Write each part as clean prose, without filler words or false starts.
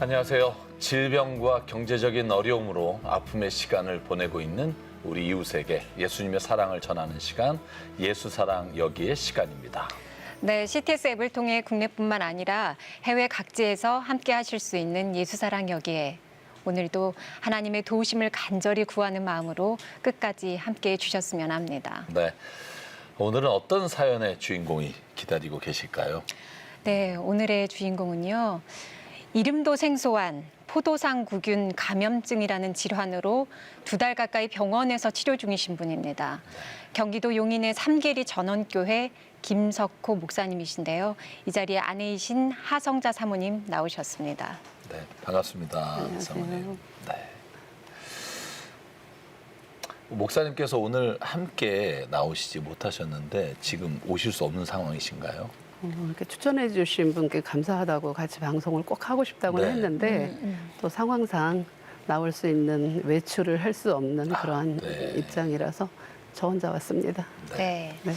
안녕하세요. 질병과 경제적인 어려움으로 아픔의 시간을 보내고 있는 우리 이웃에게 예수님의 사랑을 전하는 시간, 예수사랑 여기의 시간입니다. 네, CTS 앱을 통해 국내뿐만 아니라 해외 각지에서 함께 하실 수 있는 예수사랑 여기에 오늘도 하나님의 도우심을 간절히 구하는 마음으로 끝까지 함께 해주셨으면 합니다. 네, 오늘은 어떤 사연의 주인공이 기다리고 계실까요? 네, 오늘의 주인공은요. 이름도 생소한 포도상구균 감염증이라는 질환으로 2달 가까이 병원에서 치료 중이신 분입니다. 경기도 용인의 삼계리 전원교회 김석호 목사님이신데요. 이 자리에 아내이신 하성자 사모님 나오셨습니다. 네, 반갑습니다. 안녕하세요. 사모님. 네. 목사님께서 오늘 함께 나오시지 못하셨는데 지금 오실 수 없는 상황이신가요? 이렇게 추천해 주신 분께 감사하다고 같이 방송을 꼭 하고 싶다고는 네. 했는데 또 상황상 나올 수 있는 외출을 할 수 없는 그러한 네. 입장이라서 저 혼자 왔습니다. 네. 네.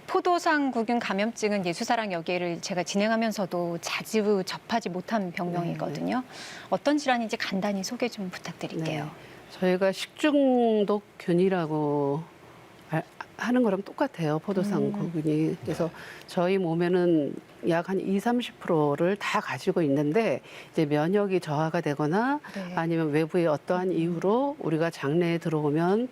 포도상구균 감염증은 예수사랑 여기를 제가 진행하면서도 자주 접하지 못한 병명이거든요. 어떤 질환인지 간단히 소개 좀 부탁드릴게요. 네. 저희가 식중독균이라고 하는 거랑 똑같아요. 포도상구균이. 그래서 저희 몸에는 약 한 20-30%를 다 가지고 있는데 이제 면역이 저하가 되거나 네. 아니면 외부의 어떠한 이유로 우리가 장내에 들어오면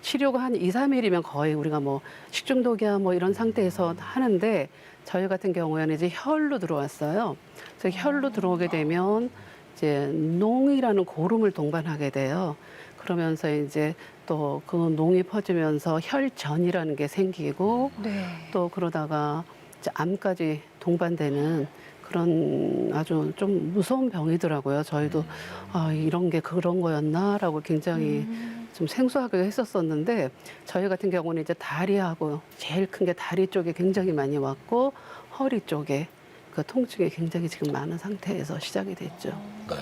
치료가 한 2-3일이면 거의 우리가 뭐 식중독이야 뭐 이런 상태에서 하는데 저희 같은 경우에는 이제 혈로 들어왔어요. 그래서 혈로 들어오게 되면 이제 농이라는 고름을 동반하게 돼요. 그러면서 이제 또 그 농이 퍼지면서 혈전이라는 게 생기고 네. 또 그러다가 이제 암까지 동반되는 그런 아주 좀 무서운 병이더라고요. 저희도 아, 이런 게 그런 거였나라고 굉장히 좀 생소하게 했었었는데 저희 같은 경우는 이제 다리하고 제일 큰 게 다리 쪽에 굉장히 많이 왔고 허리 쪽에 그 통증이 굉장히 지금 많은 상태에서 시작이 됐죠. 네.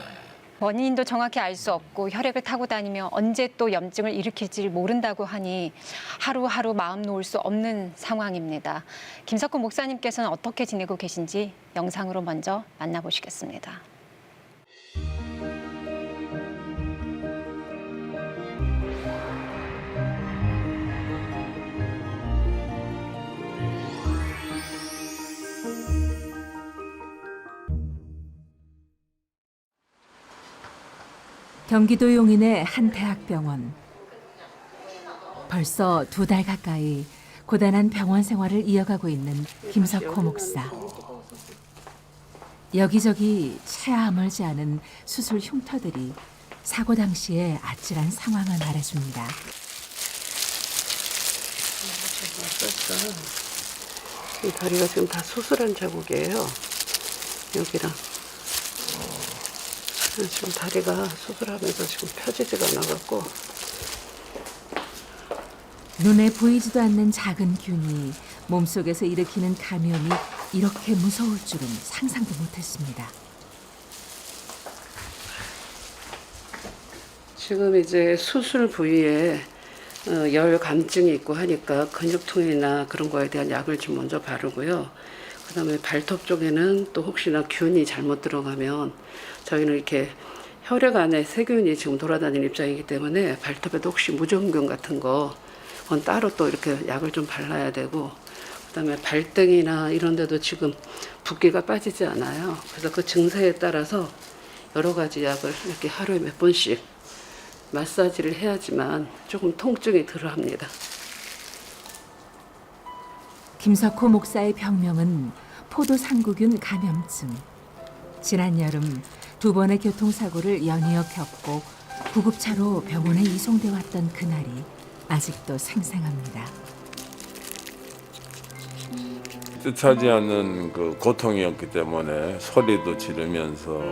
원인도 정확히 알 수 없고 혈액을 타고 다니며 언제 또 염증을 일으킬지 모른다고 하니 하루하루 마음 놓을 수 없는 상황입니다. 김석호 목사님께서는 어떻게 지내고 계신지 영상으로 먼저 만나보시겠습니다. 경기도 용인의 한 대학병원. 벌써 2달 가까이 고단한 병원 생활을 이어가고 있는 김석호 목사. 여기저기 차야아물지 않은 수술 흉터들이 사고 당시의 아찔한 상황을 말해줍니다. 이 다리가 지금 다 수술한 자국이에요. 여기랑. 지금 다리가 수술하면서 지금 펴지지가 않아갖고. 눈에 보이지도 않는 작은 균이 몸속에서 일으키는 감염이 이렇게 무서울 줄은 상상도 못했습니다. 지금 이제 수술 부위에 열 감증이 있고 하니까 근육통이나 그런 거에 대한 약을 좀 먼저 바르고요. 그다음에 발톱 쪽에는 또 혹시나 균이 잘못 들어가면 저희는 이렇게 혈액 안에 세균이 지금 돌아다니는 입장이기 때문에 발톱에도 혹시 무좀균 같은 거 그건 따로 또 이렇게 약을 좀 발라야 되고 그다음에 발등이나 이런 데도 지금 붓기가 빠지지 않아요. 그래서 그 증세에 따라서 여러 가지 약을 이렇게 하루에 몇 번씩 마사지를 해야지만 조금 통증이 덜합니다. 김석호 목사의 병명은 포도상구균 감염증. 지난 여름 2번의 교통사고를 연이어 겪고 구급차로 병원에 이송돼 왔던 그날이 아직도 생생합니다. 뜻하지 않는 그 고통이었기 때문에 소리도 지르면서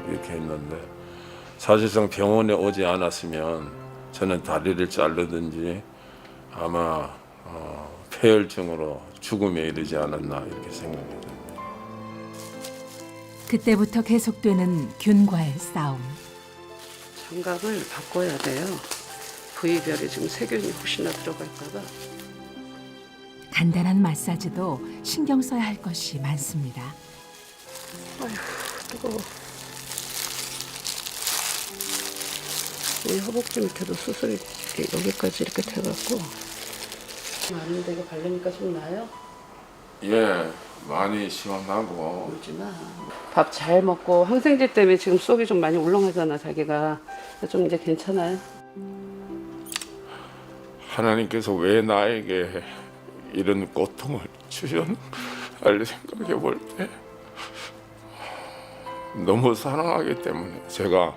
이렇게 했는데 사실상 병원에 오지 않았으면 저는 다리를 자르든지 아마 폐혈증으로 죽음에 이르지 않았나 이렇게 생각이 듭니다. 그때부터 계속되는 균과의 싸움. 장갑을 바꿔야 돼요. 부위별에 지금 세균이 혹시나 들어갈까 봐. 간단한 마사지도 신경 써야 할 것이 많습니다. 아휴, 뜨거워. 이 허벅지 밑에도 수술이 여기까지 이렇게 돼갖고 많은데 이거 바르니까 좀 나아요? 예, 많이 시원하고 울지마. 밥 잘 먹고 항생제 때문에 지금 속이 좀 많이 울렁하잖아 자기가. 좀 이제 괜찮아요? 하나님께서 왜 나에게 이런 고통을 주셨는지 생각해 볼 때 너무 사랑하기 때문에 제가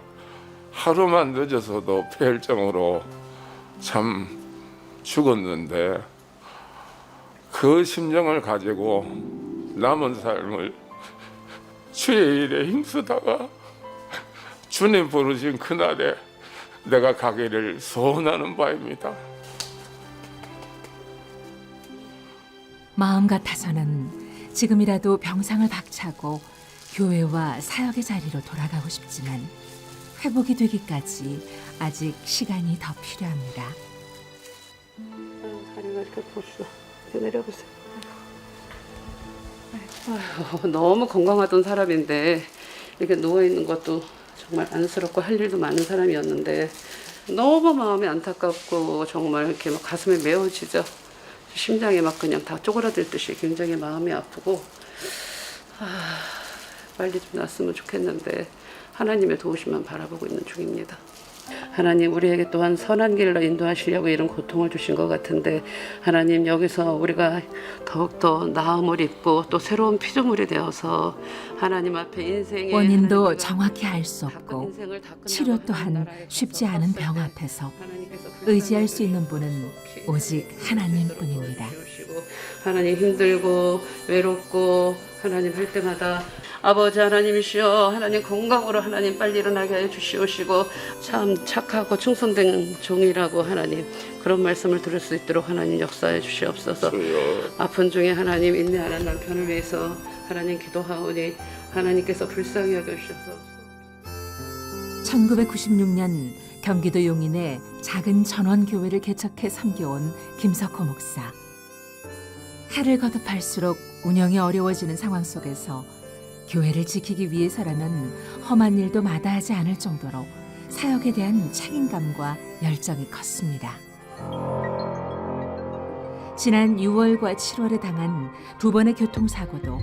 하루만 늦어서도 폐혈증으로 참 죽었는데 그 심정을 가지고 남은 삶을 주의 일에 힘쓰다가 주님 부르신 그날에 내가 가기를 소원하는 바입니다. 마음 같아서는 지금이라도 병상을 박차고 교회와 사역의 자리로 돌아가고 싶지만 회복이 되기까지 아직 시간이 더 필요합니다. 다리가 이렇게 보시죠. 이렇게 내려보세요. 아휴, 너무 건강하던 사람인데 이렇게 누워 있는 것도 정말 안쓰럽고 할 일도 많은 사람이었는데 너무 마음이 안타깝고 정말 이렇게 막 가슴에 메워지죠. 심장이 막 그냥 다 쪼그라들듯이 굉장히 마음이 아프고 빨리 좀 났으면 좋겠는데 하나님의 도우심만 바라보고 있는 중입니다. 하나님 우리에게 또한 선한 길로 인도하시려고 이런 고통을 주신 것 같은데 하나님 여기서 우리가 더욱더 나음을 입고 또 새로운 피조물이 되어서 하나님 앞에 인생의 원인도 하나님과 정확히 알 수 다 끝 없고 인생을 다 끝나고 치료 또한 하나님 나라에 쉽지 서서 않은 섰을 병 때 앞에서 하나님께서 의지할 수 있는 불쌍히 분은 여기시고 오직 하나님뿐입니다. 하나님 힘들고 외롭고 하나님 할 때마다 아버지 하나님이시여 하나님 건강으로 하나님 빨리 일어나게 해 주시옵시고 참 착하고 충성된 종이라고 하나님 그런 말씀을 들을 수 있도록 하나님 역사해 주시옵소서. 아픈 중에 하나님 인내하는 남편을 위해서 하나님 기도하오니 하나님께서 불쌍히 여겨주셔서 1996년 경기도 용인에 작은 전원교회를 개척해 섬겨온 김석호 목사. 해를 거듭할수록 운영이 어려워지는 상황 속에서 교회를 지키기 위해서라면 험한 일도 마다하지 않을 정도로 사역에 대한 책임감과 열정이 컸습니다. 지난 6월과 7월에 당한 2번의 교통사고도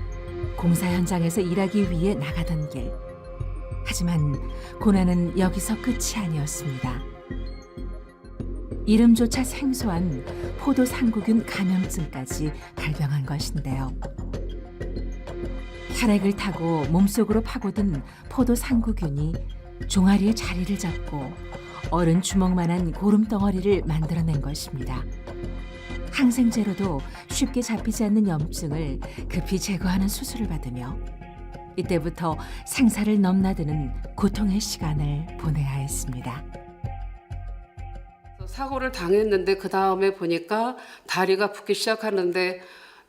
공사 현장에서 일하기 위해 나가던 길. 하지만 고난은 여기서 끝이 아니었습니다. 이름조차 생소한 포도 상구균 감염증까지 발병한 것인데요. 혈액을 타고 몸속으로 파고든 포도 상구균이 종아리에 자리를 잡고 어른 주먹만한 고름덩어리를 만들어낸 것입니다. 항생제로도 쉽게 잡히지 않는 염증을 급히 제거하는 수술을 받으며 이때부터 생사를 넘나드는 고통의 시간을 보내야 했습니다. 사고를 당했는데 그 다음에 보니까 다리가 붓기 시작하는데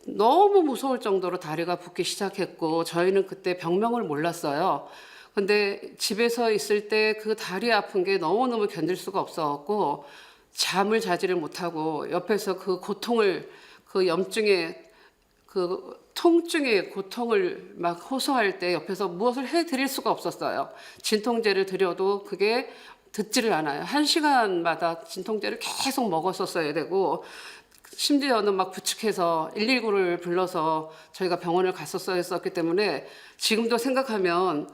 너무 무서울 정도로 다리가 붓기 시작했고 저희는 그때 병명을 몰랐어요. 근데 집에서 있을 때 그 다리 아픈 게 너무너무 견딜 수가 없어갖고 잠을 자지를 못하고 옆에서 그 고통을 그 염증의 그 통증의 고통을 막 호소할 때 옆에서 무엇을 해드릴 수가 없었어요. 진통제를 드려도 그게 듣지를 않아요. 1시간마다 진통제를 계속 먹었었어야 되고 심지어는 막 부축해서 119를 불러서 저희가 병원을 갔었어야 했었기 때문에 지금도 생각하면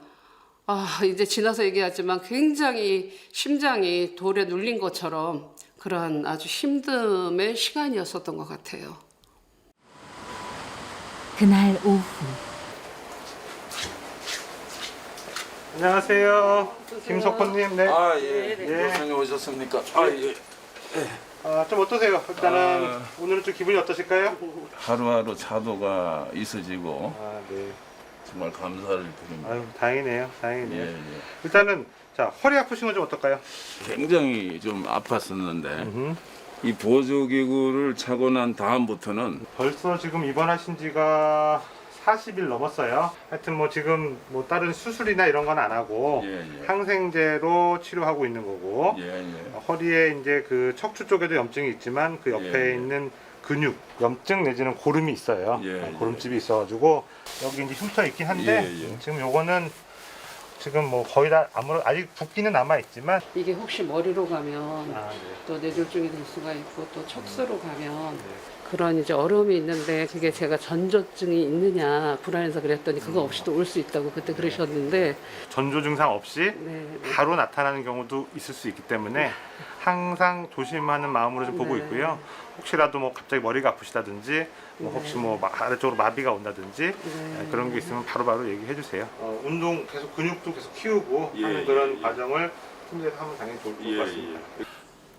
이제 지나서 얘기하지만 굉장히 심장이 돌에 눌린 것처럼 그러한 아주 힘듦의 시간이었었던 것 같아요. 그날 오후 안녕하세요. 김석호님. 네. 예. 목사님 오셨습니까? 예. 좀 어떠세요? 일단은 오늘은 좀 기분이 어떠실까요? 하루하루 차도가 있어지고 네. 정말 감사를 드립니다. 아유, 다행이네요. 다행이네요. 예. 일단은 자, 허리 아프신 건 좀 어떨까요? 굉장히 좀 아팠었는데 이 보조기구를 차고 난 다음부터는 벌써 지금 입원하신 지가 40일 넘었어요. 하여튼 뭐 지금 뭐 다른 수술이나 이런 건 안 하고 예. 항생제로 치료하고 있는 거고 예. 허리에 이제 그 척추 쪽에도 염증이 있지만 그 옆에 예. 있는 근육 염증 내지는 고름이 있어요. 예. 고름집이 있어가지고 여기 이제 흉터 있긴 한데 예. 지금 요거는 지금 뭐 거의 다 아직 붓기는 남아 있지만 이게 혹시 머리로 가면 네. 또 뇌졸중이 될 수가 있고 또 척수로 가면 그런 이제 어려움이 있는데 그게 제가 전조증이 있느냐 불안해서 그랬더니 그거 없이도 올 수 있다고 그때 그러셨는데 전조 증상 없이 네, 바로 나타나는 경우도 있을 수 있기 때문에 항상 조심하는 마음으로 좀 보고 네. 있고요. 혹시라도 뭐 갑자기 머리가 아프시다든지 뭐 혹시 뭐 아래쪽으로 마비가 온다든지 그런 게 있으면 바로바로 얘기해 주세요. 운동 계속 근육도 계속 키우고 하는 그런 과정을 팀에서 하면 당연히 좋을 것 같습니다.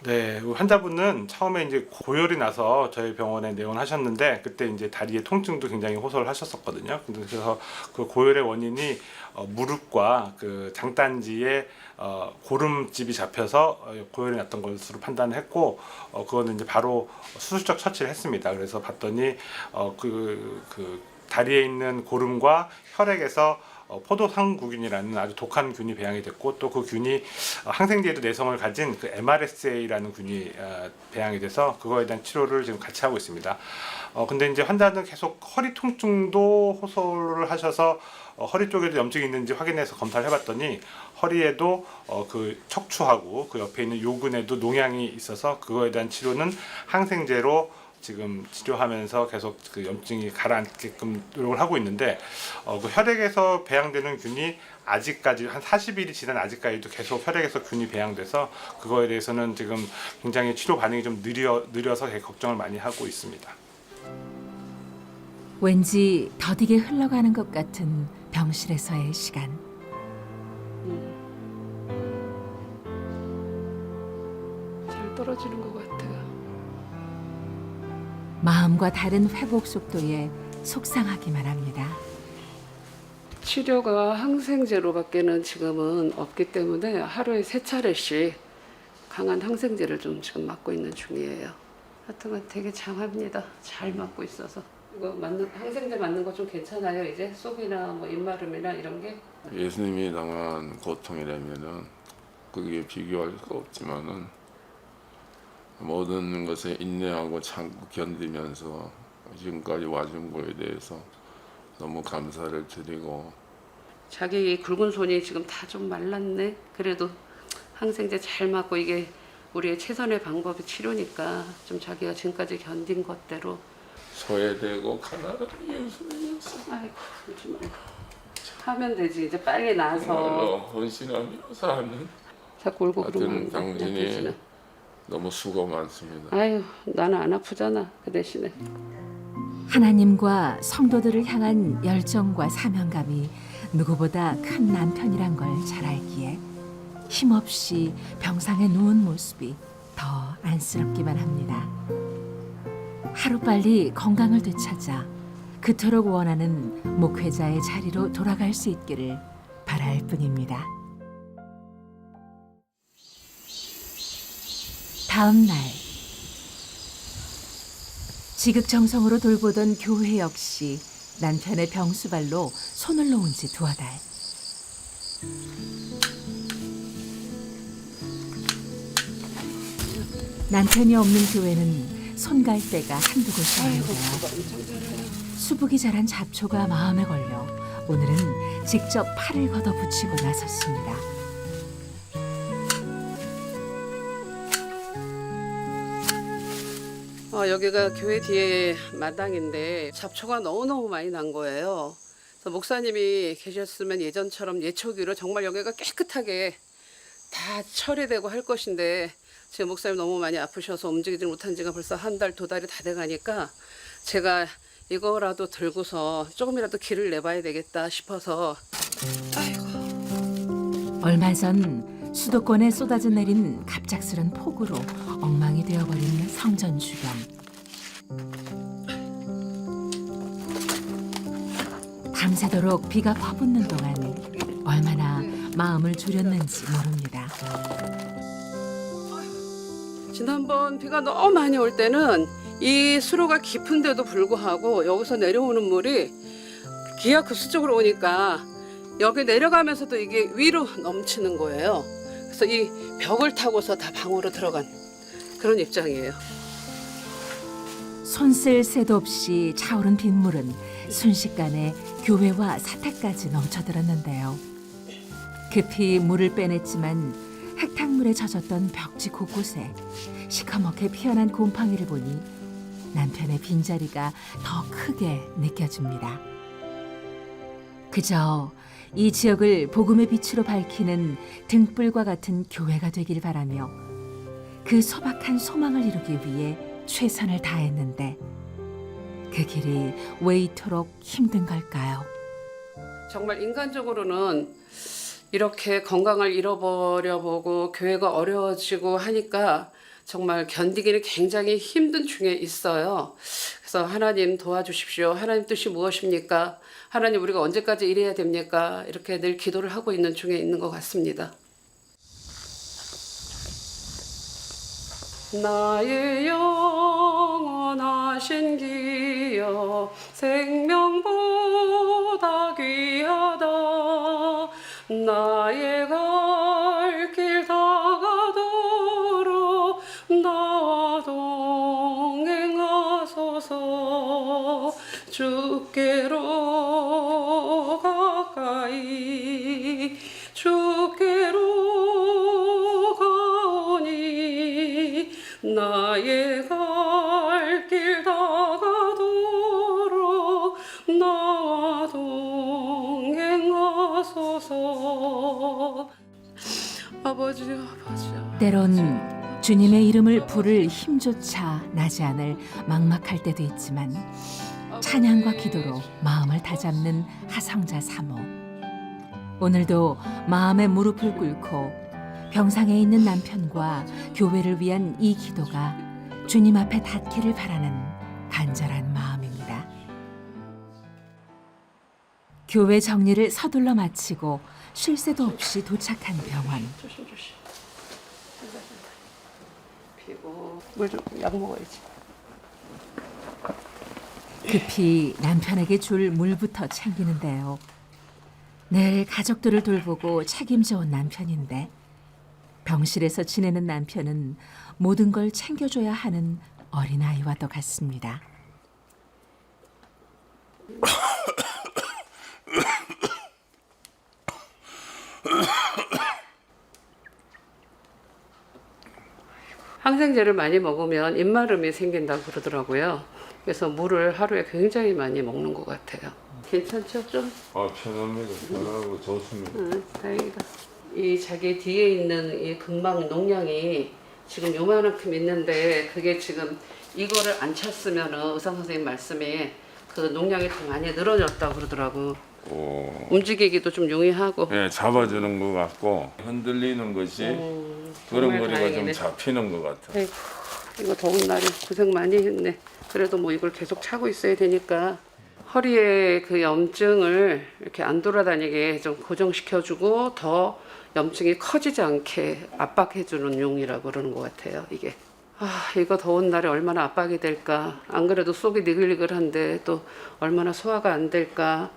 네, 환자분은 처음에 이제 고열이 나서 저희 병원에 내원하셨는데 그때 이제 다리에 통증도 굉장히 호소를 하셨었거든요. 그래서 그 고열의 원인이 무릎과 그 장단지에 고름집이 잡혀서 고열이 났던 것으로 판단을 했고 그거는 이제 바로 수술적 처치를 했습니다. 그래서 봤더니 그 다리에 있는 고름과 혈액에서 포도상구균이라는 아주 독한 균이 배양이 됐고 또 그 균이 항생제에도 내성을 가진 그 MRSA라는 균이 배양이 돼서 그거에 대한 치료를 지금 같이 하고 있습니다. 근데 이제 환자는 계속 허리 통증도 호소를 하셔서 허리 쪽에도 염증이 있는지 확인해서 검사를 해봤더니 허리에도 그 척추하고 그 옆에 있는 요근에도 농양이 있어서 그거에 대한 치료는 항생제로 지금 치료하면서 계속 그 염증이 가라앉게끔 노력을 하고 있는데 그 혈액에서 배양되는 균이 아직까지 한 40일이 지난 아직까지도 계속 혈액에서 균이 배양돼서 그거에 대해서는 지금 굉장히 치료 반응이 좀 느려서 되게 걱정을 많이 하고 있습니다. 왠지 더디게 흘러가는 것 같은 병실에서의 시간. 잘 떨어지는 것 같아요. 마음과 다른 회복 속도에 속상하기만 합니다. 치료가 항생제로밖에는 지금은 없기 때문에 하루에 3차례씩 강한 항생제를 좀 지금 맞고 있는 중이에요. 하여튼 되게 장합니다. 잘 맞고 있어서. 이거 항생제 맞는 거 좀 괜찮아요? 이제 속이나 뭐 입마름이나 이런 게? 예수님이 당한 고통이라면은 그게 비교할 수가 없지만은 모든 것에 인내하고 참고 견디면서 지금까지 와준 거에 대해서 너무 감사를 드리고 자기 굵은 손이 지금 다 좀 말랐네. 그래도 항생제 잘 맞고 이게 우리의 최선의 방법이 치료니까 좀 자기가 지금까지 견딘 것대로 소외되고 가난한 예수님이었어. 아이고 그러지 말고 하면 되지. 이제 빨리 나서 정말로 헌신하며 사는 자꾸 울고 그러면 안 하여튼 돼. 당신이 대신에. 너무 수고 많습니다. 아유 나는 안 아프잖아. 그 대신에 하나님과 성도들을 향한 열정과 사명감이 누구보다 큰 남편이란 걸 잘 알기에 힘없이 병상에 누운 모습이 더 안쓰럽기만 합니다. 하루빨리 건강을 되찾아 그토록 원하는 목회자의 자리로 돌아갈 수 있기를 바랄 뿐입니다. 다음 날 지극정성으로 돌보던 교회 역시 남편의 병수발로 손을 놓은 지 2달. 남편이 없는 교회는 손갈 데가 한두 곳이 아닌데요. 수북이 자란 잡초가 마음에 걸려 오늘은 직접 팔을 걷어 붙이고 나섰습니다. 여기가 교회 뒤에 마당인데 잡초가 너무너무 많이 난 거예요. 그래서 목사님이 계셨으면 예전처럼 예초기로 정말 여기가 깨끗하게 다 처리되고 할 것인데 지금 목사님 너무 많이 아프셔서 움직이지 못한 지가 벌써 1달, 2달이 다 돼가니까 제가 이거라도 들고서 조금이라도 길을 내봐야 되겠다 싶어서 얼마 전 수도권에 쏟아져 내린 갑작스런 폭우로 엉망이 되어버린 성전 주변. 밤새도록 비가 퍼붓는 동안 얼마나 마음을 졸였는지 모릅니다. 지난번 비가 너무 많이 올 때는 이 수로가 깊은데도 불구하고 여기서 내려오는 물이 기아 급수 쪽으로 오니까 여기 내려가면서도 이게 위로 넘치는 거예요. 그래서 이 벽을 타고서 다 방으로 들어간 그런 입장이에요. 손 쓸 새도 없이 차오른 빗물은 순식간에 교회와 사택까지 넘쳐들었는데요. 급히 물을 빼냈지만 흙탕물에 젖었던 벽지 곳곳에 시커멓게 피어난 곰팡이를 보니 남편의 빈자리가 더 크게 느껴집니다. 그저 이 지역을 복음의 빛으로 밝히는 등불과 같은 교회가 되길 바라며 그 소박한 소망을 이루기 위해 최선을 다했는데 그 길이 왜 이토록 힘든 걸까요? 정말 인간적으로는 이렇게 건강을 잃어버려 보고 교회가 어려워지고 하니까 정말 견디기는 굉장히 힘든 중에 있어요. 그래서 하나님 도와주십시오. 하나님 뜻이 무엇입니까? 하나님 우리가 언제까지 이래야 됩니까? 이렇게 늘 기도를 하고 있는 중에 있는 것 같습니다. 나의 영원하신 기여 생명보다 귀하다. 나의 갈 길 다가도록 나와 동행하소서. 주께로 가까이 주께로 가오니 나의 갈 길 다가도록 나와 동행하소서. 아버지 아버지 때론 주님의 이름을 부를 힘조차 나지 않을 막막할 때도 있지만 찬양과 기도로 마음을 다잡는 하성자 사모. 오늘도 마음의 무릎을 꿇고 병상에 있는 남편과 교회를 위한 이 기도가 주님 앞에 닿기를 바라는 간절한 마음입니다. 교회 정리를 서둘러 마치고 쉴 새도 없이 도착한 병원. 조심. 피고 물 좀 약 먹어야지. 급히 남편에게 줄 물부터 챙기는데요. 늘 가족들을 돌보고 책임져 온 남편인데 병실에서 지내는 남편은 모든 걸 챙겨줘야 하는 어린아이와도 같습니다. 항생제를 많이 먹으면 입마름이 생긴다고 그러더라고요. 그래서 물을 하루에 굉장히 많이 먹는 것 같아요. 괜찮죠? 좀? 편합니다. 편하고 좋습니다. 다행이다. 이 자기 뒤에 있는 이 근막 농량이 지금 요만큼 있는데 그게 지금 이거를 안 찼으면 의사 선생님 말씀에 그 농량이 더 많이 늘어졌다고 그러더라고. 움직이기도 좀 용이하고. 예, 잡아주는 것 같고 흔들리는 것이 그런 거리가 다행이네. 좀 잡히는 것 같아. 아이고, 이거 더운 날에 고생 많이 했네. 그래도 뭐 이걸 계속 차고 있어야 되니까 허리에 그 염증을 이렇게 안 돌아다니게 좀 고정시켜주고 더 염증이 커지지 않게 압박해주는 용이라고 그러는 것 같아요. 이게 이거 더운 날에 얼마나 압박이 될까. 안 그래도 속이 니글니글한데 또 얼마나 소화가 안 될까.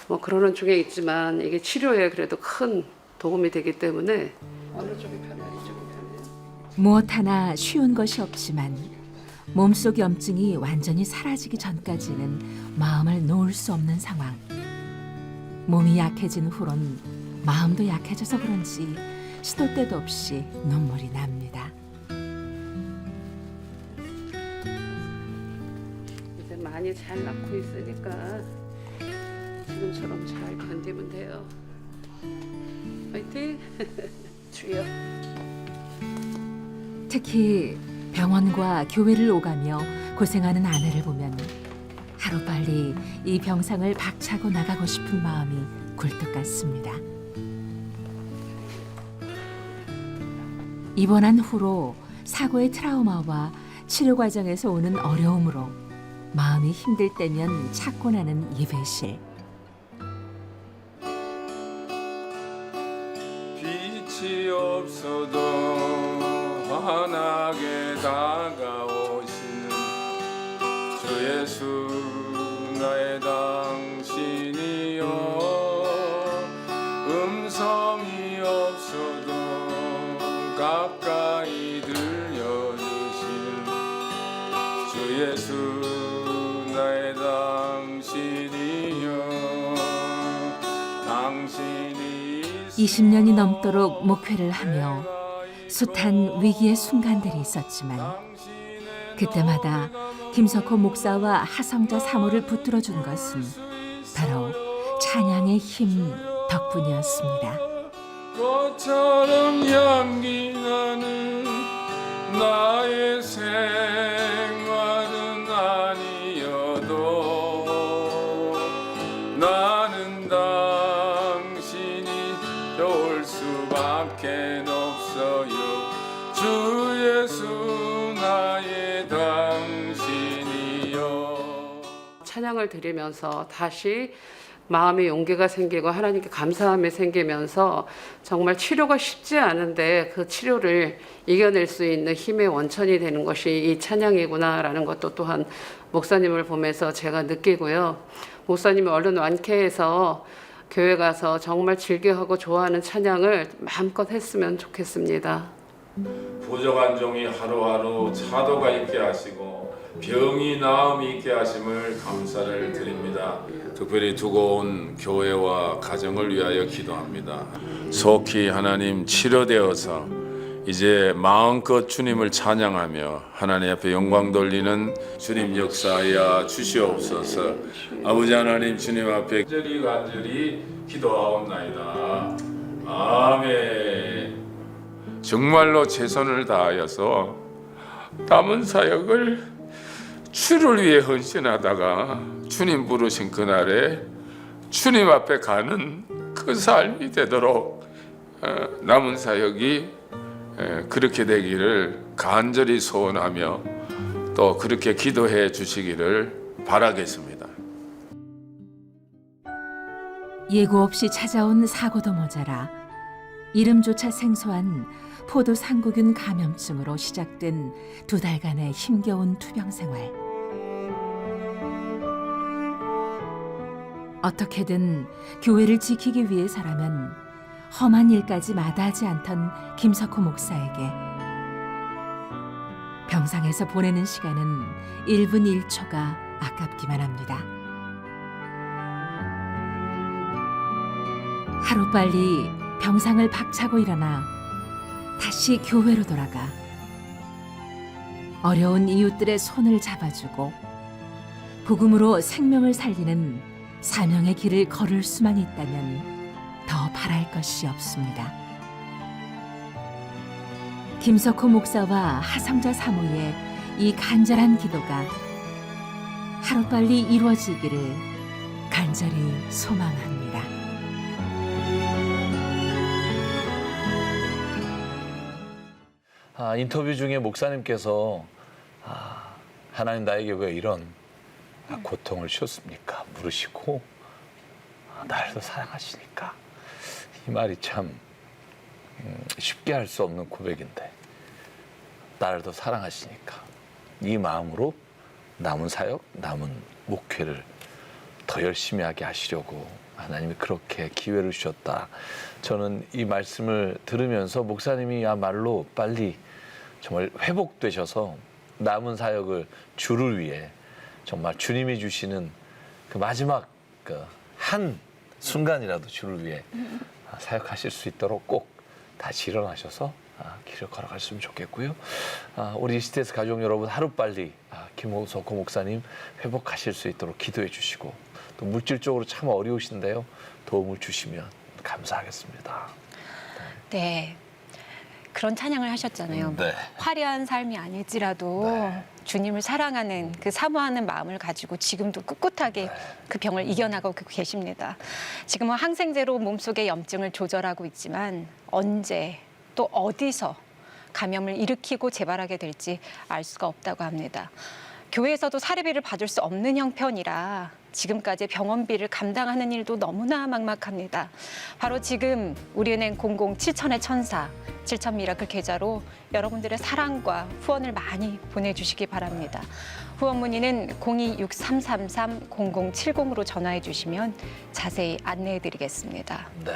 뭐 그러는 중에 있지만 이게 치료에 그래도 큰 도움이 되기 때문에 어느 쪽이 편해요? 이쪽이 편해요? 무엇 하나 쉬운 것이 없지만 몸속 염증이 완전히 사라지기 전까지는 마음을 놓을 수 없는 상황. 몸이 약해진 후론 마음도 약해져서 그런지 시도 때도 없이 눈물이 납니다. 이제 많이 잘 낳고 있으니까 지금처럼 잘 견디면 돼요. 화이팅! 주여. 특히 병원과 교회를 오가며 고생하는 아내를 보면 하루빨리 이 병상을 박차고 나가고 싶은 마음이 굴뚝 같습니다. 입원한 후로 사고의 트라우마와 치료 과정에서 오는 어려움으로 마음이 힘들 때면 찾고 나는 예배실. 빛이 없어도 환하게 다가오시는 주 예수 나의 당신이여. 음성이 없어도 가까이 들려주시는 주 예수 나의 당신이여. 당신이 20년이 넘도록 목회를 하며 숱한 위기의 순간들이 있었지만 그때마다 김석호 목사와 하성자 사모를 붙들어준 것은 바로 찬양의 힘 덕분이었습니다. 꽃처럼 향기 나는 나의 생활은 아니어도 나는 당신이 좋을 수밖에 없어요. 주 예수 나의 당신이요. 찬양을 드리면서 다시 마음의 용기가 생기고 하나님께 감사함이 생기면서 정말 치료가 쉽지 않은데 그 치료를 이겨낼 수 있는 힘의 원천이 되는 것이 이 찬양이구나라는 것도 또한 목사님을 보면서 제가 느끼고요. 목사님이 얼른 완쾌해서 교회 가서 정말 즐겨하고 좋아하는 찬양을 마음껏 했으면 좋겠습니다. 부족한 종이 하루하루 차도가 있게 하시고 병이 나음이 있게 하심을 감사를 드립니다. 특별히 두고 온 교회와 가정을 위하여 기도합니다. 속히 하나님 치료되어서 이제 마음껏 주님을 찬양하며 하나님 앞에 영광 돌리는 주님 역사하여 주시옵소서. 아버지 하나님 주님 앞에 간절히 기도하옵나이다. 아멘. 정말로 최선을 다하여서 남은 사역을 주를 위해 헌신하다가 주님 부르신 그날에 주님 앞에 가는 그 삶이 되도록 남은 사역이 그렇게 되기를 간절히 소원하며 또 그렇게 기도해 주시기를 바라겠습니다. 예고 없이 찾아온 사고도 모자라 이름조차 생소한 포도 상구균 감염증으로 시작된 2달간의 힘겨운 투병 생활. 어떻게든 교회를 지키기 위해서라면 험한 일까지 마다하지 않던 김석호 목사에게 병상에서 보내는 시간은 1분 1초가 아깝기만 합니다. 하루빨리 병상을 박차고 일어나 다시 교회로 돌아가 어려운 이웃들의 손을 잡아주고 복음으로 생명을 살리는 사명의 길을 걸을 수만 있다면 더 바랄 것이 없습니다. 김석호 목사와 하성자 사모의 이 간절한 기도가 하루빨리 이루어지기를 간절히 소망합니다. 인터뷰 중에 목사님께서 하나님 나에게 왜 이런 고통을 주셨습니까? 물으시고 나를 더 사랑하시니까. 이 말이 참 쉽게 할 수 없는 고백인데 나를 더 사랑하시니까 이 마음으로 남은 사역, 남은 목회를 더 열심히 하게 하시려고 하나님이 그렇게 기회를 주셨다. 저는 이 말씀을 들으면서 목사님이야말로 빨리 정말 회복되셔서 남은 사역을 주를 위해 정말 주님이 주시는 그 마지막 한 순간이라도 주를 위해 사역하실 수 있도록 꼭 다시 일어나셔서 길을 걸어갔으면 좋겠고요. 우리 시티에스 가족 여러분 하루빨리 김석호 목사님 회복하실 수 있도록 기도해 주시고 또 물질적으로 참 어려우신데요. 도움을 주시면 감사하겠습니다. 네. 그런 찬양을 하셨잖아요. 네. 화려한 삶이 아닐지라도 네. 주님을 사랑하는 그 사모하는 마음을 가지고 지금도 꿋꿋하게 그 병을 이겨나가고 계십니다. 지금은 항생제로 몸속의 염증을 조절하고 있지만 언제 또 어디서 감염을 일으키고 재발하게 될지 알 수가 없다고 합니다. 교회에서도 사례비를 받을 수 없는 형편이라 지금까지 병원비를 감당하는 일도 너무나 막막합니다. 바로 지금 우리은행 00-7000의 천사 7000 미라클 계좌로 여러분들의 사랑과 후원을 많이 보내주시기 바랍니다. 후원 문의는 026333-0070으로 전화해 주시면 자세히 안내해 드리겠습니다. 네.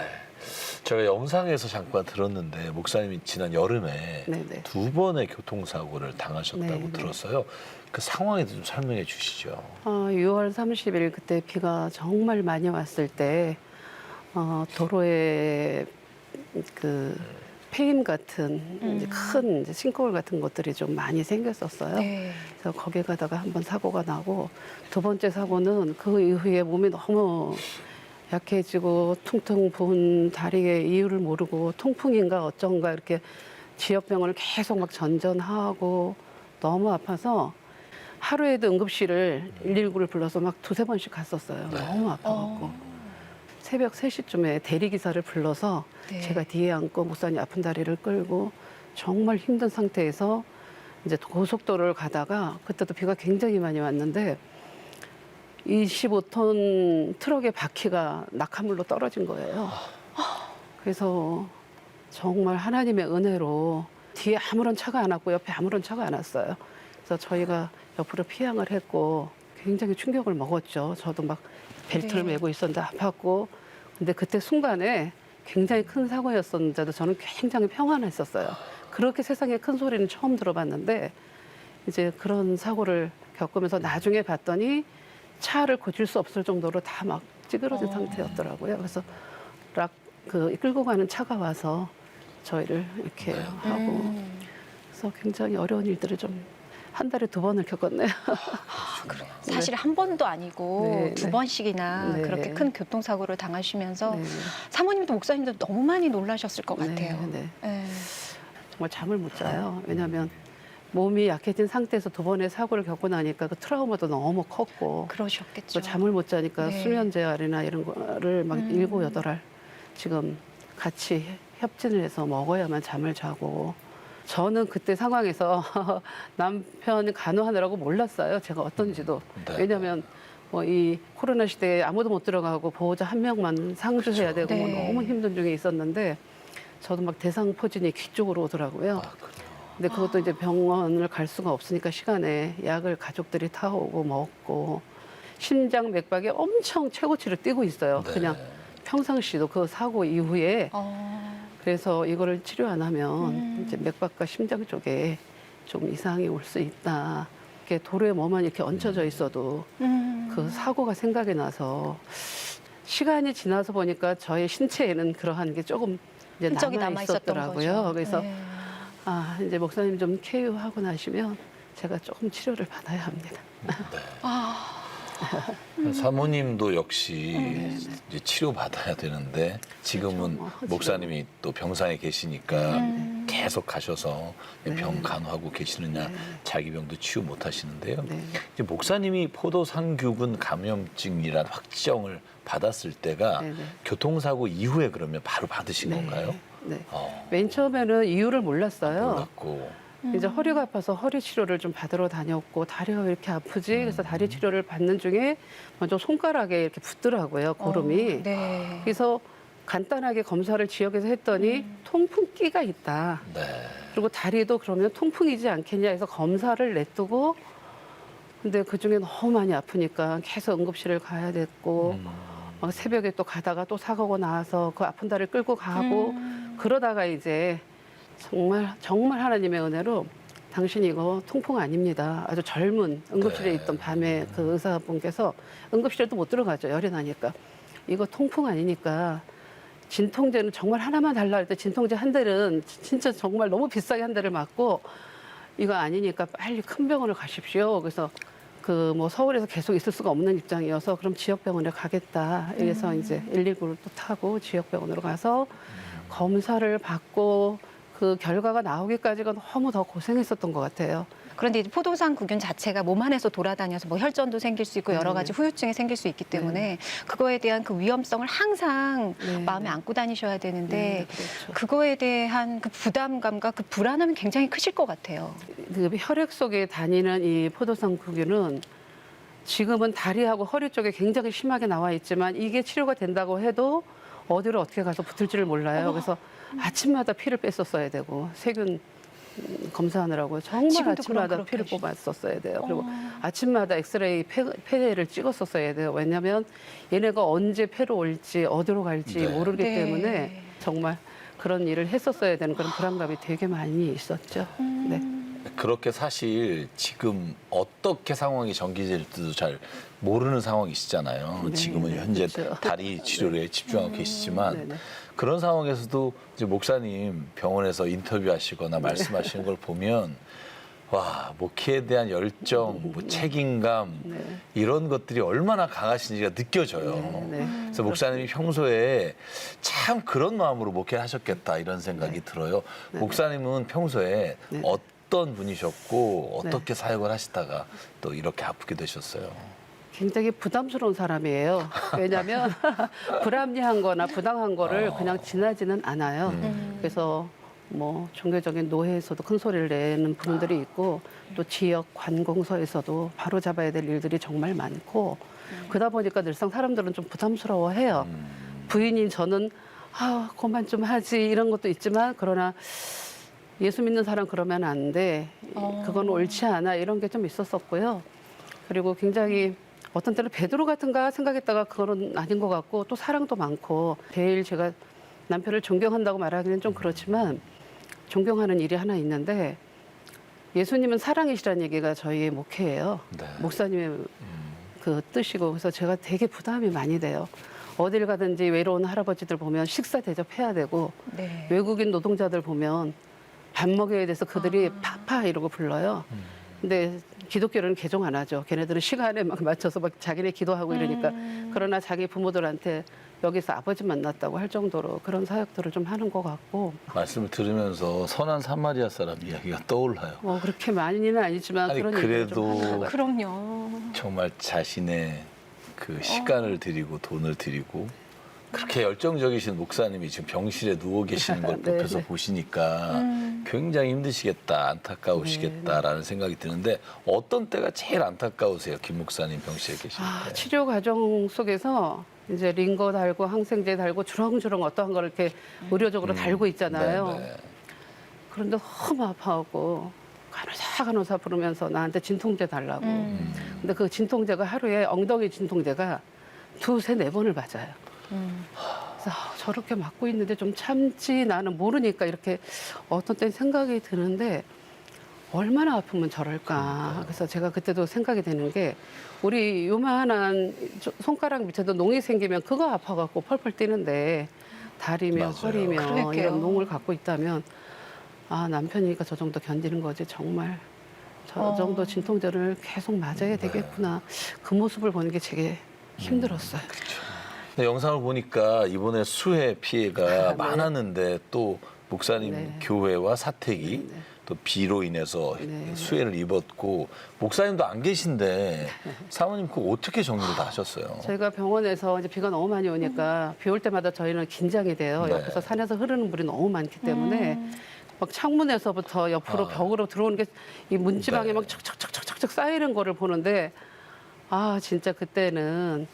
제가 영상에서 잠깐 들었는데 목사님이 지난 여름에 네네. 2번의 교통사고를 당하셨다고 네네. 들었어요. 그 상황에 좀 설명해 주시죠. 6월 30일 그때 비가 정말 많이 왔을 때 도로에 그 폐임 같은 이제 큰 이제 싱크홀 같은 것들이 좀 많이 생겼었어요. 네. 그래서 거기 가다가 한번 사고가 나고 두 번째 사고는 그 이후에 몸이 너무 약해지고 퉁퉁 부은 다리의 이유를 모르고 통풍인가 어쩐가 이렇게 지역병원을 계속 막 전전하고 너무 아파서 하루에도 응급실을 119를 불러서 막 두세 번씩 갔었어요. 너무 아파갖고. 새벽 3시쯤에 대리기사를 불러서 네. 제가 뒤에 앉고 목사님 아픈 다리를 끌고 정말 힘든 상태에서 이제 고속도로를 가다가 그때도 비가 굉장히 많이 왔는데 25톤 트럭의 바퀴가 낙하물로 떨어진 거예요. 그래서 정말 하나님의 은혜로 뒤에 아무런 차가 안 왔고 옆에 아무런 차가 안 왔어요. 그래서 저희가 옆으로 피항을 했고 굉장히 충격을 먹었죠. 저도 막 벨트를 네. 메고 있었는데 아팠고 근데 그때 순간에 굉장히 큰 사고였었는데도 저는 굉장히 평안했었어요. 그렇게 세상에 큰 소리는 처음 들어봤는데 이제 그런 사고를 겪으면서 나중에 봤더니 차를 고칠 수 없을 정도로 다 막 찌그러진 상태였더라고요. 그래서 끌고 가는 차가 와서 저희를 이렇게 하고 그래서 굉장히 어려운 일들을 좀 한 달에 2번을 겪었네요. 사실 한 번도 아니고 네, 두 네. 번씩이나 네. 그렇게 큰 교통사고를 당하시면서 네. 사모님도 목사님도 너무 많이 놀라셨을 것 같아요. 네, 네. 네. 정말 잠을 못 자요. 왜냐하면 몸이 약해진 상태에서 2번의 사고를 겪고 나니까 그 트라우마도 너무 컸고 그러셨겠죠. 또 잠을 못 자니까 네. 수면 재활이나 이런 거를 막 7, 8알 지금 같이 협진을 해서 먹어야만 잠을 자고 저는 그때 상황에서 남편이 간호하느라고 몰랐어요. 제가 어떤지도. 네. 왜냐하면 뭐 이 코로나 시대에 아무도 못 들어가고 보호자 한 명만 상주해야 되고 뭐 네. 너무 힘든 중에 있었는데 저도 막 대상포진이 귀 쪽으로 오더라고요. 아, 그래요. 근데 그것도 이제 병원을 갈 수가 없으니까 시간에 약을 가족들이 타오고 먹고 심장 맥박이 엄청 최고치를 뛰고 있어요. 네. 그냥 평상시도 그 사고 이후에 어, 그래서 이거를 치료 안 하면 이제 맥박과 심장 쪽에 좀 이상이 올 수 있다. 이렇게 도로에 뭐만 이렇게 얹혀져 있어도 그 사고가 생각이 나서 시간이 지나서 보니까 저의 신체에는 그러한 게 조금 이제 흔적이 남아 남아 있었던 있었더라고요. 거죠. 그래서 네. 아 이제 목사님 좀 쾌유하고 나시면 제가 조금 치료를 받아야 합니다. 사모님도 역시 이제 치료 받아야 되는데 지금은 그렇죠. 목사님이 또 병상에 계시니까 계속 가셔서 병 간호하고 계시느냐 자기 병도 치유 못 하시는데요. 네. 이제 목사님이 포도상규근 감염증이란 확정을 받았을 때가 네, 네. 교통사고 이후에 그러면 바로 받으신 네. 건가요? 네. 어, 맨 처음에는 이유를 몰랐어요. 몰랐고. 이제 허리가 아파서 허리 치료를 좀 받으러 다녔고 다리가 왜 이렇게 아프지? 그래서 다리 치료를 받는 중에 먼저 손가락에 이렇게 붙더라고요. 고름이. 네. 그래서 간단하게 검사를 지역에서 했더니 통풍기가 있다. 네. 그리고 다리도 그러면 통풍이지 않겠냐 해서 검사를 냈두고 근데 그중에 너무 많이 아프니까 계속 응급실을 가야 됐고 막 새벽에 또 가다가 또 사고가 나와서 그 아픈 다리를 끌고 가고 그러다가 이제 정말 하나님의 은혜로 당신 이거 통풍 아닙니다. 아주 젊은 응급실에 네. 있던 밤에 그 의사분께서 응급실에도 못 들어가죠. 열이 나니까. 이거 통풍 아니니까 진통제는 정말 하나만 달라 할 때 진통제 한 대는 진짜 정말 너무 비싸게 한 대를 맞고 이거 아니니까 빨리 큰 병원을 가십시오. 그래서 그 뭐 서울에서 계속 있을 수가 없는 입장이어서 그럼 지역병원에 가겠다. 이래서 이제 119를 또 타고 지역병원으로 가서 검사를 받고 그 결과가 나오기까지가 너무 더 고생했었던 것 같아요. 그런데 이제 포도상구균 자체가 몸 안에서 돌아다녀서 뭐 혈전도 생길 수 있고 여러 가지 후유증이 생길 수 있기 때문에 그거에 대한 그 위험성을 항상 네, 마음에 네. 안고 다니셔야 되는데 네, 그렇죠. 그거에 대한 그 부담감과 그 불안함이 굉장히 크실 것 같아요. 그 혈액 속에 다니는 이 포도상구균은 지금은 다리하고 허리 쪽에 굉장히 심하게 나와 있지만 이게 치료가 된다고 해도 어디로 어떻게 가서 붙을지를 몰라요. 그래서 아침마다 피를 뺐었어야 되고 세균 검사하느라고 정말 지금도 아침마다 그럼 피를 그렇게 뽑았었어야 돼요. 그리고 아침마다 엑스레이 폐를 찍었었어야 돼요. 왜냐하면 얘네가 언제 폐로 올지 어디로 갈지 네. 모르기 네. 때문에 정말 그런 일을 했었어야 되는 그런 불안감이 되게 많이 있었죠. 네. 그렇게 사실 지금 어떻게 상황이 전개될지도 잘 모르는 상황이시잖아요. 네, 지금은 네, 현재 그렇죠. 다리 치료에 집중하고 계시지만 네네. 그런 상황에서도 이제 목사님 병원에서 인터뷰하시거나 말씀하시는 걸 보면 와, 목회에 대한 열정, 뭐 책임감 네. 이런 것들이 얼마나 강하신지가 느껴져요. 네. 그래서 목사님이 평소에 참 그런 마음으로 목회를 하셨겠다 이런 생각이 들어요. 목사님은 평소에 네. 어떤 분이셨고 어떻게 사역을 하시다가 또 이렇게 아프게 되셨어요. 굉장히 부담스러운 사람이에요. 왜냐하면 불합리한 거나 부당한 거를 그냥 지나지는 않아요. 그래서 뭐 종교적인 노회에서도 큰 소리를 내는 분들이 있고 또 지역 관공서에서도 바로 잡아야 될 일들이 정말 많고 그러다 보니까 늘상 사람들은 좀 부담스러워해요. 부인인 저는 그만 좀 하지 이런 것도 있지만 그러나 예수 믿는 사람 그러면 안 돼. 그건 옳지 않아 이런 게 좀 있었었고요. 그리고 굉장히 어떤 때는 베드로 같은가 생각했다가 그거는 아닌 것 같고 또 사랑도 많고 제일 제가 남편을 존경한다고 말하기는 좀 그렇지만 존경하는 일이 하나 있는데 예수님은 사랑이시라는 얘기가 저희의 목회예요. 네. 목사님의 그 뜻이고 그래서 제가 되게 부담이 많이 돼요. 어딜 가든지 외로운 할아버지들 보면 식사 대접해야 되고 네. 외국인 노동자들 보면 밥 먹여야 돼서 그들이 파파 이러고 불러요. 근데 기독교는 개종 안 하죠. 걔네들은 시간에 막 맞춰서 막 자기네 기도하고 이러니까. 그러나 자기 부모들한테 여기서 아버지 만났다고 할 정도로 그런 사역들을 좀 하는 것 같고. 말씀을 들으면서 선한 사마리아 사람 이야기가 떠올라요. 뭐 그렇게 많이는 아니지만 아니, 그런 얘기를 좀 하는 것 그래도 같아요. 그럼요. 정말 자신의 그 시간을 드리고 돈을 드리고 그렇게 열정적이신 목사님이 지금 병실에 누워 계시는 걸 네, 옆에서 네. 보시니까 굉장히 힘드시겠다, 안타까우시겠다라는 생각이 드는데 어떤 때가 제일 안타까우세요, 김 목사님 병실에 계실 때? 치료 과정 속에서 이제 링거 달고 항생제 달고 주렁주렁 어떠한 걸 이렇게 의료적으로 달고 있잖아요. 네, 네. 그런데 너무 아파하고 간호사 부르면서 나한테 진통제 달라고. 근데 그 진통제가 하루에 엉덩이 진통제가 2, 3, 4번을 맞아요. 그래서 저렇게 맞고 있는데 좀 참지 나는 모르니까 이렇게 어떤 땐 생각이 드는데 얼마나 아프면 저럴까. 그래서 제가 그때도 생각이 되는 게 우리 요만한 손가락 밑에도 농이 생기면 그거 아파갖고 펄펄 뛰는데 다리며 맞아요. 허리며 그러게요. 이런 농을 갖고 있다면 남편이니까 저 정도 견디는 거지 정말 저 정도 진통제를 계속 맞아야 되겠구나. 그 모습을 보는 게 되게 힘들었어요. 근데 영상을 보니까 이번에 수해 피해가 네. 많았는데 또 목사님 네. 교회와 사택이 네. 또 비로 인해서 네. 수해를 입었고 목사님도 안 계신데 사모님 그거 어떻게 정리를 다 하셨어요? 저희가 병원에서 이제 비가 너무 많이 오니까 비 올 때마다 저희는 긴장이 돼요. 네. 옆에서 산에서 흐르는 물이 너무 많기 때문에 막 창문에서부터 옆으로 벽으로 들어오는 게 이 문지방에 네. 막 척척척척척 쌓이는 거를 보는데 진짜 그때는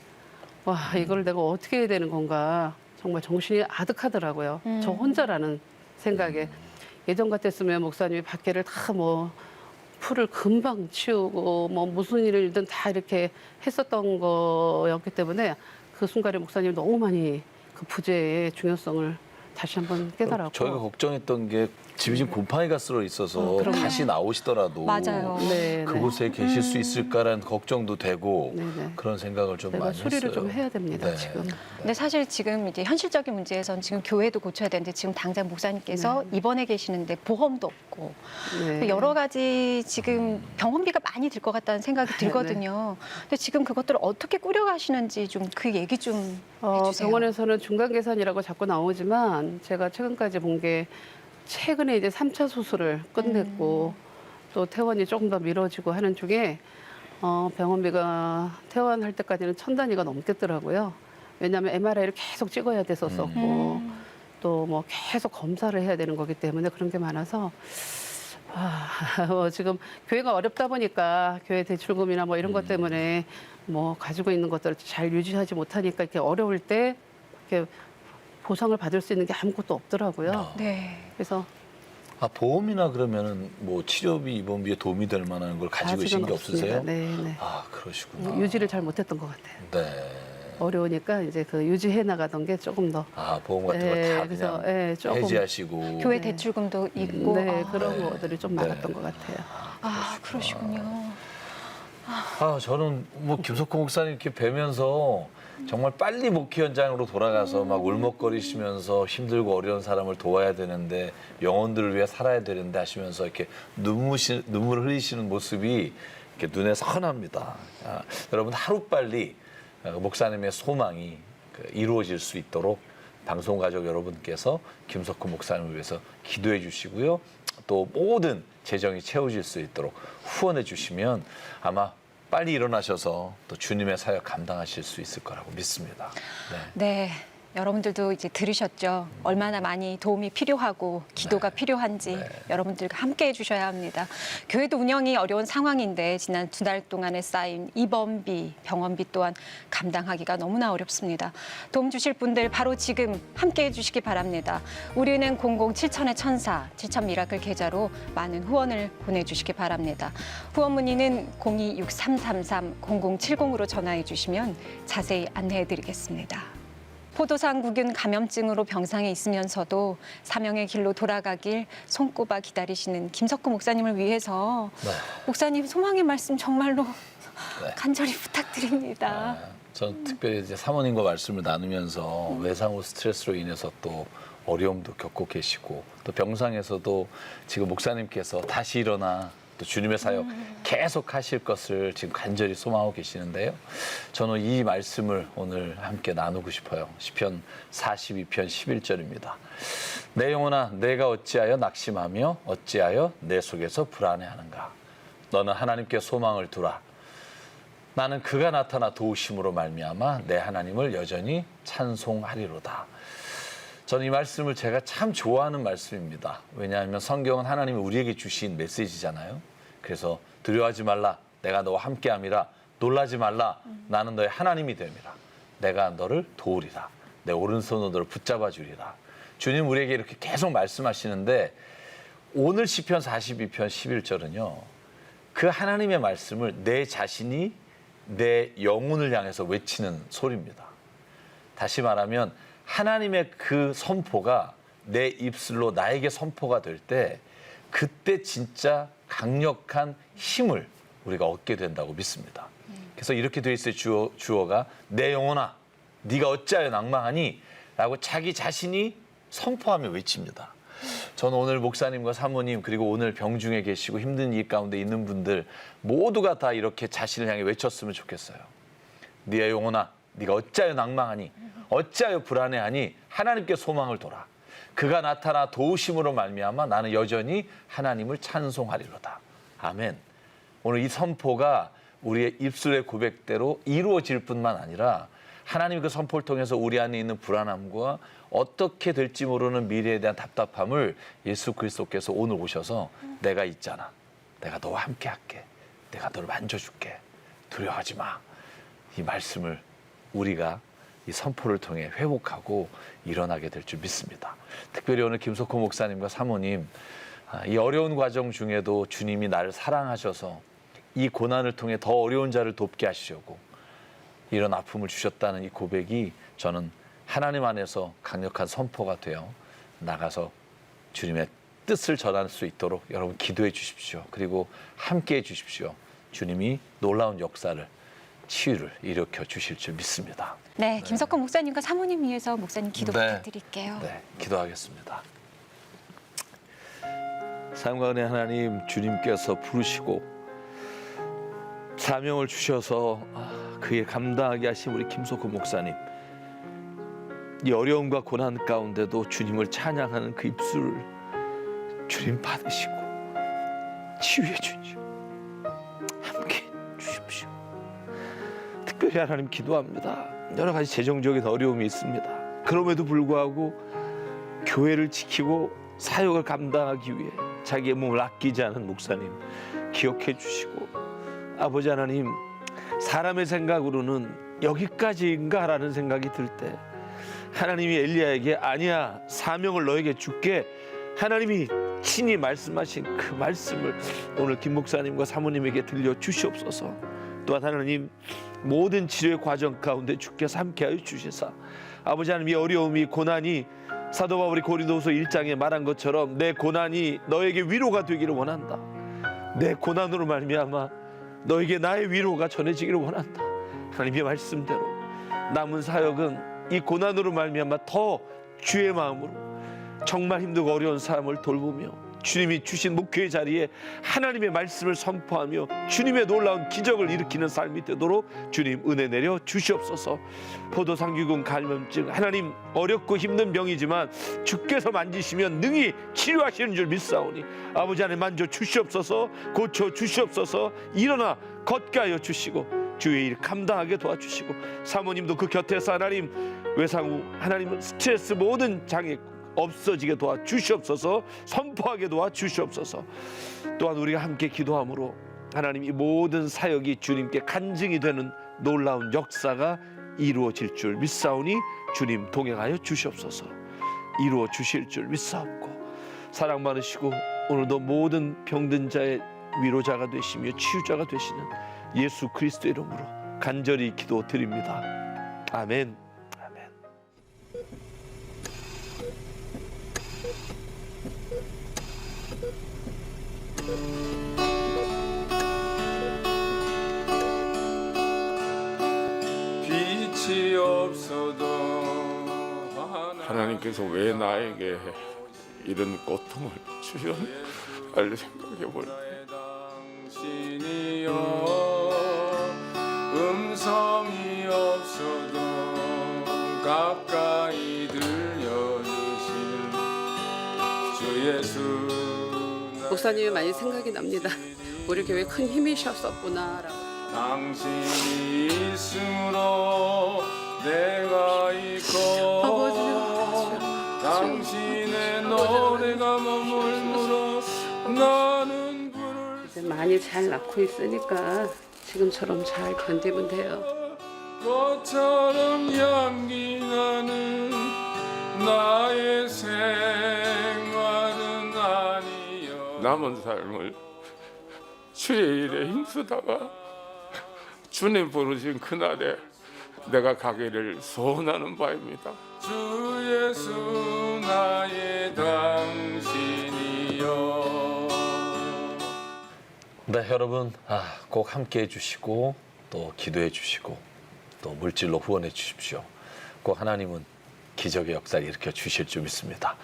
와 이걸 내가 어떻게 해야 되는 건가 정말 정신이 아득하더라고요. 저 혼자라는 생각에 예전 같았으면 목사님이 밖에를 다 뭐 풀을 금방 치우고 뭐 무슨 일이든 다 이렇게 했었던 거였기 때문에 그 순간에 목사님이 너무 많이 그 부재의 중요성을 다시 한번 깨달았고 저희가 걱정했던 게 집이 지금 곰팡이가 쓸어 있어서 그럼요. 다시 나오시더라도 맞아요. 네, 그곳에 계실 수 있을까라는 걱정도 되고 네, 네. 그런 생각을 좀 내가 많이 수리를 했어요. 좀 해야 됩니다 네. 지금. 근데 사실 지금 이제 현실적인 문제에선 지금 교회도 고쳐야 되는데 지금 당장 목사님께서 입원해 계시는데 보험도 없고 네. 여러 가지 지금 병원비가 많이 들 것 같다는 생각이 들거든요. 근데 지금 그것들을 어떻게 꾸려가시는지 좀 그 얘기 좀 해주세요. 병원에서는 중간 계산이라고 자꾸 나오지만 제가 최근까지 본 게 최근에 이제 3차 수술을 끝냈고 또 퇴원이 조금 더 미뤄지고 하는 중에 병원비가 퇴원할 때까지는 1,000단위가 넘겠더라고요. 왜냐하면 MRI를 계속 찍어야 됐었었고 또 뭐 계속 검사를 해야 되는 거기 때문에 그런 게 많아서 지금 교회가 어렵다 보니까 교회 대출금이나 뭐 이런 것 때문에 뭐 가지고 있는 것들을 잘 유지하지 못하니까 이렇게 어려울 때 이렇게 보상을 받을 수 있는 게 아무것도 없더라고요. 네. 그래서 보험이나 그러면은 뭐 치료비, 입원비에 도움이 될 만한 걸 가지고 계신 아직은 게 없습니다. 없으세요? 네, 네. 그러시구나. 유지를 잘 못했던 것 같아요. 네. 어려우니까 이제 그 유지해 나가던 게 조금 더 보험 같은 거 다 그래서 그냥 조금 해지하시고. 교회 대출금도 있고. 네, 아, 그런 것들이 좀 많았던 것 같아요. 그러시군요. 저는 뭐 김석호 목사님 이렇게 뵈면서 정말 빨리 목회 현장으로 돌아가서 막 울먹거리시면서 힘들고 어려운 사람을 도와야 되는데 영혼들을 위해 살아야 되는데 하시면서 이렇게 눈물을 흘리시는 모습이 이렇게 눈에 선합니다. 여러분 하루빨리 목사님의 소망이 이루어질 수 있도록 방송 가족 여러분께서 김석호 목사님을 위해서 기도해 주시고요. 또 모든 재정이 채워질 수 있도록 후원해 주시면 아마 빨리 일어나셔서 또 주님의 사역 감당하실 수 있을 거라고 믿습니다. 네. 여러분들도 이제 들으셨죠? 얼마나 많이 도움이 필요하고 기도가 필요한지 여러분들과 함께 해주셔야 합니다. 교회도 운영이 어려운 상황인데 지난 2달 동안에 쌓인 입원비, 병원비 또한 감당하기가 너무나 어렵습니다. 도움 주실 분들 바로 지금 함께 해주시기 바랍니다. 우리은행 00-7000-1004 7000 미라클 계좌로 많은 후원을 보내주시기 바랍니다. 후원 문의는 02-6333-0070으로 전화해 주시면 자세히 안내해드리겠습니다. 포도상 구균 감염증으로 병상에 있으면서도 사명의 길로 돌아가길 손꼽아 기다리시는 김석호 목사님을 위해서 목사님 소망의 말씀 정말로 간절히 부탁드립니다. 전 특별히 이제 사모님과 말씀을 나누면서 외상후 스트레스로 인해서 또 어려움도 겪고 계시고 또 병상에서도 지금 목사님께서 다시 일어나 또 주님의 사역 계속 하실 것을 지금 간절히 소망하고 계시는데요. 저는 이 말씀을 오늘 함께 나누고 싶어요. 시편 42편 11절입니다. 내 영혼아 내가 어찌하여 낙심하며 어찌하여 내 속에서 불안해하는가. 너는 하나님께 소망을 두라. 나는 그가 나타나 도우심으로 말미암아 내 하나님을 여전히 찬송하리로다. 저는 이 말씀을 제가 참 좋아하는 말씀입니다. 왜냐하면 성경은 하나님이 우리에게 주신 메시지잖아요. 그래서 두려워하지 말라. 내가 너와 함께함이라. 놀라지 말라. 나는 너의 하나님이 됨이라. 내가 너를 도우리라. 내 오른손으로 너를 붙잡아 주리라. 주님 우리에게 이렇게 계속 말씀하시는데 오늘 시편 42편 11절은요. 그 하나님의 말씀을 내 자신이 내 영혼을 향해서 외치는 소리입니다. 다시 말하면 하나님의 그 선포가 내 입술로 나에게 선포가 될 때 그때 진짜 강력한 힘을 우리가 얻게 된다고 믿습니다. 그래서 이렇게 돼 있어요. 주어가 내 영혼아 네가 어찌하여 낭망하니? 라고 자기 자신이 선포하며 외칩니다. 저는 오늘 목사님과 사모님 그리고 오늘 병중에 계시고 힘든 일 가운데 있는 분들 모두가 다 이렇게 자신을 향해 외쳤으면 좋겠어요. 네 영혼아 네가 어찌하여 낭망하니? 어찌하여 불안해하니? 하나님께 소망을 둬라. 그가 나타나 도우심으로 말미암아 나는 여전히 하나님을 찬송하리로다. 아멘. 오늘 이 선포가 우리의 입술의 고백대로 이루어질 뿐만 아니라 하나님의 그 선포를 통해서 우리 안에 있는 불안함과 어떻게 될지 모르는 미래에 대한 답답함을 예수 그리스도께서 오늘 오셔서 내가 있잖아. 내가 너와 함께 할게. 내가 너를 만져줄게. 두려워하지 마. 이 말씀을 우리가 이 선포를 통해 회복하고 일어나게 될 줄 믿습니다. 특별히 오늘 김석호 목사님과 사모님 이 어려운 과정 중에도 주님이 나를 사랑하셔서 이 고난을 통해 더 어려운 자를 돕게 하시려고 이런 아픔을 주셨다는 이 고백이 저는 하나님 안에서 강력한 선포가 되어 나가서 주님의 뜻을 전할 수 있도록 여러분 기도해 주십시오. 그리고 함께해 주십시오. 주님이 놀라운 역사를 치유를 일으켜 주실 줄 믿습니다. 네, 김석호 목사님과 사모님 위해서 목사님 기도 부탁드릴게요. 네, 기도하겠습니다. 사랑과 은혜 하나님 주님께서 부르시고 사명을 주셔서 그 일 감당하게 하신 우리 김석호 목사님 이 어려움과 고난 가운데도 주님을 찬양하는 그 입술을 주님 받으시고 치유해 주시오. 함께 주십시오. 특별히 하나님 기도합니다. 여러 가지 재정적인 어려움이 있습니다. 그럼에도 불구하고 교회를 지키고 사역을 감당하기 위해 자기의 몸을 아끼지 않은 목사님 기억해 주시고 아버지 하나님 사람의 생각으로는 여기까지인가라는 생각이 들 때 하나님이 엘리야에게 아니야 사명을 너에게 줄게 하나님이 친히 말씀하신 그 말씀을 오늘 김 목사님과 사모님에게 들려 주시옵소서. 또한 하나님 모든 치료의 과정 가운데 주께서 함께하여 주시사 아버지 하나님 이 어려움이 고난이 사도 바울이 고린도후서 1장에 말한 것처럼 내 고난이 너에게 위로가 되기를 원한다. 내 고난으로 말미암아 너에게 나의 위로가 전해지기를 원한다. 하나님의 말씀대로 남은 사역은 이 고난으로 말미암아 더 주의 마음으로 정말 힘들고 어려운 사람을 돌보며 주님이 주신 목회의 자리에 하나님의 말씀을 선포하며 주님의 놀라운 기적을 일으키는 삶이 되도록 주님 은혜 내려 주시옵소서. 포도상귀군 감염증 하나님 어렵고 힘든 병이지만 주께서 만지시면 능히 치료하시는 줄 믿사오니 아버지 하나님 만져 주시옵소서. 고쳐 주시옵소서. 일어나 걷게 하여 주시고 주의 일 감당하게 도와주시고 사모님도 그 곁에서 하나님 외상후 하나님 스트레스 모든 장애 없어지게 도와주시옵소서. 선포하게 도와주시옵소서. 또한 우리가 함께 기도함으로 하나님 이 모든 사역이 주님께 간증이 되는 놀라운 역사가 이루어질 줄 믿사오니 주님 동행하여 주시옵소서. 이루어 주실 줄 믿사옵고 사랑 많으시고 오늘도 모든 병든 자의 위로자가 되시며 치유자가 되시는 예수 그리스도 이름으로 간절히 기도드립니다. 아멘. 빛이 없어도 하나님께서 왜 나에게 이런 고통을 주셨나 생각해 볼 때 당신이여 음성이 없어도 가까이 들려주신 주 예수. 목사님이 많이 생각이 납니다. 우리 교회 큰 힘이셨었구나라고. 당신이 있으므로 내가 있고 당신의 노래가 머물므로 나는 불을 이제 많이 잘 낳고 있으니까 지금처럼 잘 견디면 돼요. 꽃처럼 향기 나는 나의 생활은 아니여. 남은 삶을 주의 일에 힘쓰다가 주님 부르신 그날에 내가 가기를 소원하는 바입니다. 주 예수 나의 당신이여. 네, 여러분 꼭 함께해 주시고 또 기도해 주시고 또 물질로 후원해 주십시오. 꼭 하나님은 기적의 역사를 일으켜 주실 줄 믿습니다.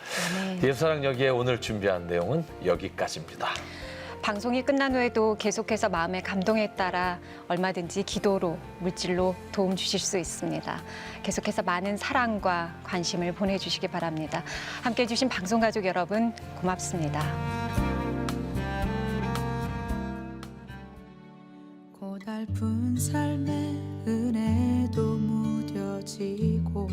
예수사랑 여기에 오늘 준비한 내용은 여기까지입니다. 방송이 끝난 후에도 계속해서 마음의 감동에 따라 얼마든지 기도로 물질로 도움 주실 수 있습니다. 계속해서 많은 사랑과 관심을 보내주시기 바랍니다. 함께해 주신 방송가족 여러분 고맙습니다. 고달픈 삶의 은혜도 무뎌지고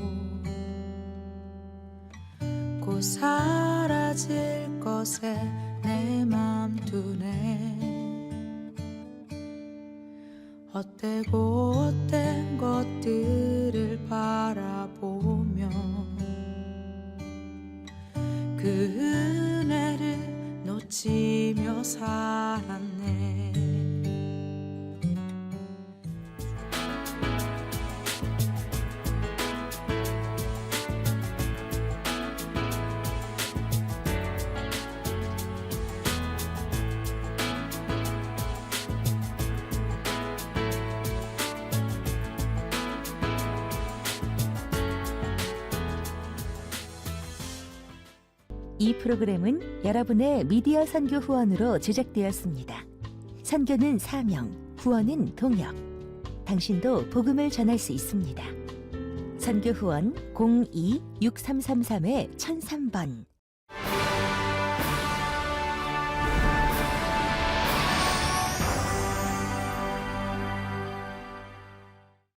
곧 사라질 것에 내 맘 두네. 헛되고 헛된 것들을 바라보며 그 은혜를 놓치며 살았네. 이 프로그램은 여러분의 미디어 선교 후원으로 제작되었습니다. 선교는 사명, 후원은 동역. 당신도 복음을 전할 수 있습니다. 선교 후원 02-6333-1003번